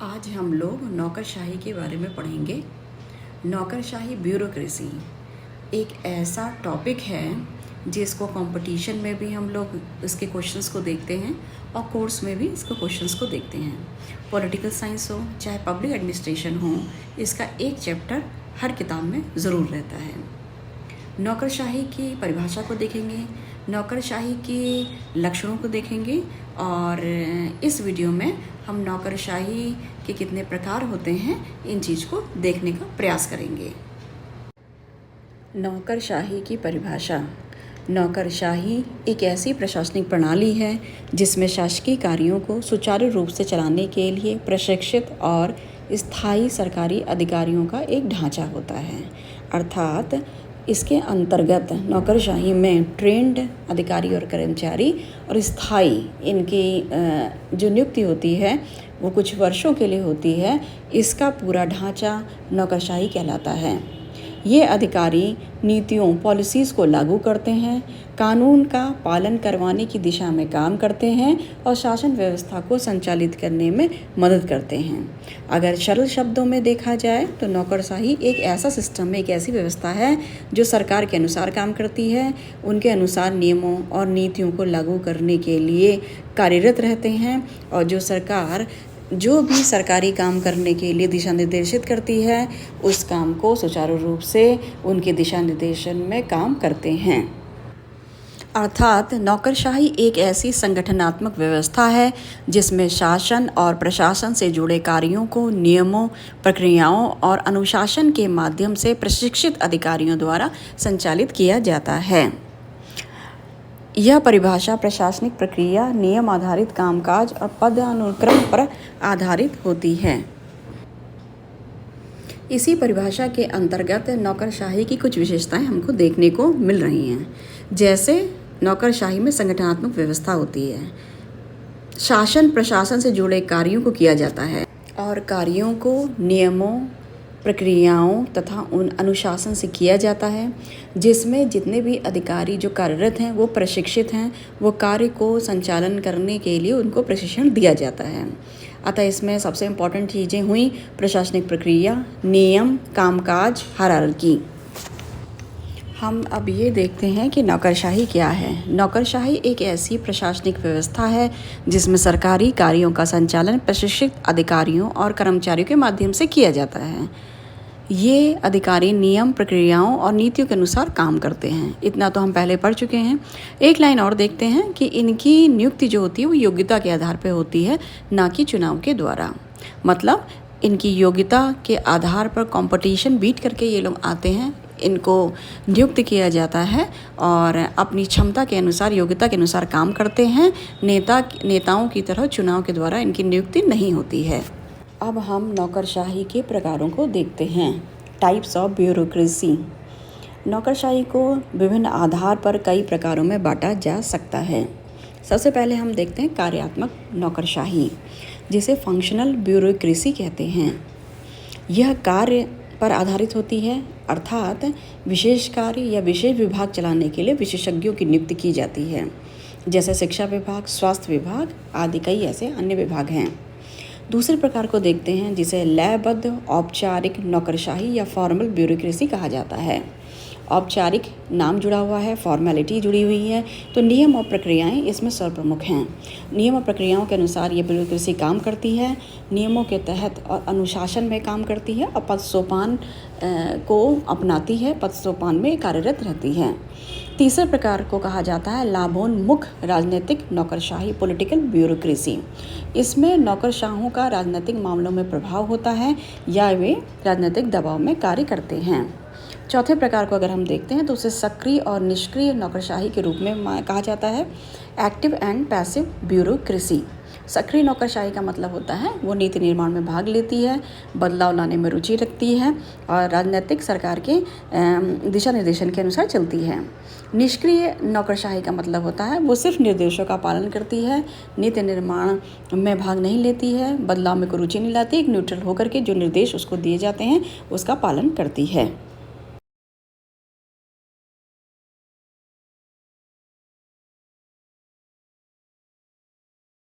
आज हम लोग नौकरशाही के बारे में पढ़ेंगे। नौकरशाही ब्यूरोक्रेसी एक ऐसा टॉपिक है जिसको कंपटीशन में भी हम लोग इसके क्वेश्चंस को देखते हैं और कोर्स में भी इसको क्वेश्चंस को देखते हैं। पॉलिटिकल साइंस हो चाहे पब्लिक एडमिनिस्ट्रेशन हो, इसका एक चैप्टर हर किताब में ज़रूर रहता है। नौकरशाही की परिभाषा को देखेंगे, नौकरशाही के लक्षणों को देखेंगे और इस वीडियो में हम नौकरशाही के कितने प्रकार होते हैं इन चीज़ को देखने का प्रयास करेंगे। नौकरशाही की परिभाषा। नौकरशाही एक ऐसी प्रशासनिक प्रणाली है जिसमें शासकीय कार्यों को सुचारू रूप से चलाने के लिए प्रशिक्षित और स्थायी सरकारी अधिकारियों का एक ढांचा होता है। अर्थात इसके अंतर्गत नौकरशाही में ट्रेंड अधिकारी और कर्मचारी और स्थायी इनकी जो नियुक्ति होती है वो कुछ वर्षों के लिए होती है। इसका पूरा ढांचा नौकरशाही कहलाता है। ये अधिकारी नीतियों पॉलिसीज़ को लागू करते हैं, कानून का पालन करवाने की दिशा में काम करते हैं और शासन व्यवस्था को संचालित करने में मदद करते हैं। अगर सरल शब्दों में देखा जाए तो नौकरशाही एक ऐसा सिस्टम है, एक ऐसी व्यवस्था है जो सरकार के अनुसार काम करती है, उनके अनुसार नियमों और नीतियों को लागू करने के लिए कार्यरत रहते हैं और जो भी सरकारी काम करने के लिए दिशा निर्देशित करती है उस काम को सुचारू रूप से उनके दिशा निर्देशन में काम करते हैं। अर्थात नौकरशाही एक ऐसी संगठनात्मक व्यवस्था है जिसमें शासन और प्रशासन से जुड़े कार्यों को नियमों, प्रक्रियाओं और अनुशासन के माध्यम से प्रशिक्षित अधिकारियों द्वारा संचालित किया जाता है। यह परिभाषा प्रशासनिक प्रक्रिया, नियम आधारित कामकाज और पदानुक्रम पर आधारित होती है। इसी परिभाषा के अंतर्गत नौकरशाही की कुछ विशेषताएं हमको देखने को मिल रही हैं। जैसे नौकरशाही में संगठनात्मक व्यवस्था होती है, शासन प्रशासन से जुड़े कार्यों को किया जाता है और कार्यों को नियमों, प्रक्रियाओं तथा उन अनुशासन से किया जाता है, जिसमें जितने भी अधिकारी जो कार्यरत हैं वो प्रशिक्षित हैं, वो कार्य को संचालन करने के लिए उनको प्रशिक्षण दिया जाता है। अतः इसमें सबसे इम्पॉर्टेंट चीज़ें हुई प्रशासनिक प्रक्रिया, नियम, कामकाज, हायरार्की। हम अब ये देखते हैं कि नौकरशाही क्या है। नौकरशाही एक ऐसी प्रशासनिक व्यवस्था है जिसमें सरकारी कार्यों का संचालन प्रशिक्षित अधिकारियों और कर्मचारियों के माध्यम से किया जाता है। ये अधिकारी नियम, प्रक्रियाओं और नीतियों के अनुसार काम करते हैं। इतना तो हम पहले पढ़ चुके हैं। एक लाइन और देखते हैं कि इनकी नियुक्ति जो होती है वो योग्यता के आधार पर होती है, ना कि चुनाव के द्वारा। मतलब इनकी योग्यता के आधार पर कंपटीशन बीट करके ये लोग आते हैं, इनको नियुक्त किया जाता है और अपनी क्षमता के अनुसार, योग्यता के अनुसार काम करते हैं। नेताओं की तरह चुनाव के द्वारा इनकी नियुक्ति नहीं होती है। अब हम नौकरशाही के प्रकारों को देखते हैं। Types of bureaucracy. नौकरशाही को विभिन्न आधार पर कई प्रकारों में बांटा जा सकता है। सबसे पहले हम देखते हैं कार्यात्मक नौकरशाही, जिसे फंक्शनल ब्यूरोक्रेसी कहते हैं। यह कार्य पर आधारित होती है, अर्थात विशेष कार्य या विशेष विभाग चलाने के लिए विशेषज्ञों की नियुक्ति की जाती है। जैसे शिक्षा विभाग, स्वास्थ्य विभाग आदि कई ऐसे अन्य विभाग हैं। दूसरे प्रकार को देखते हैं जिसे लयबद्ध औपचारिक नौकरशाही या फॉर्मल ब्यूरोक्रेसी कहा जाता है। औपचारिक नाम जुड़ा हुआ है, फॉर्मेलिटी जुड़ी हुई है, तो नियम और प्रक्रियाएं इसमें सर्वप्रमुख हैं। नियम और प्रक्रियाओं के अनुसार ये ब्यूरोक्रेसी काम करती है, नियमों के तहत और अनुशासन में काम करती है और पद सोपान को अपनाती है, पद सोपान में कार्यरत रहती है। तीसरे प्रकार को कहा जाता है लाभोन्मुख राजनीतिक नौकरशाही, पॉलिटिकल ब्यूरोक्रेसी। इसमें नौकरशाहों का राजनीतिक मामलों में प्रभाव होता है या वे राजनीतिक दबाव में कार्य करते हैं। चौथे प्रकार को अगर हम देखते हैं तो उसे सक्रिय और निष्क्रिय नौकरशाही के रूप में कहा जाता है, एक्टिव एंड पैसिव ब्यूरोक्रेसी। सक्रिय नौकरशाही का मतलब होता है वो नीति निर्माण में भाग लेती है, बदलाव लाने में रुचि रखती है और राजनीतिक सरकार के दिशा निर्देशन के अनुसार चलती है। निष्क्रिय नौकरशाही का मतलब होता है वो सिर्फ निर्देशों का पालन करती है, नीति निर्माण में भाग नहीं लेती है, बदलाव में कोई रुचि नहीं लाती, एक न्यूट्रल होकर के जो निर्देश उसको दिए जाते हैं उसका पालन करती है।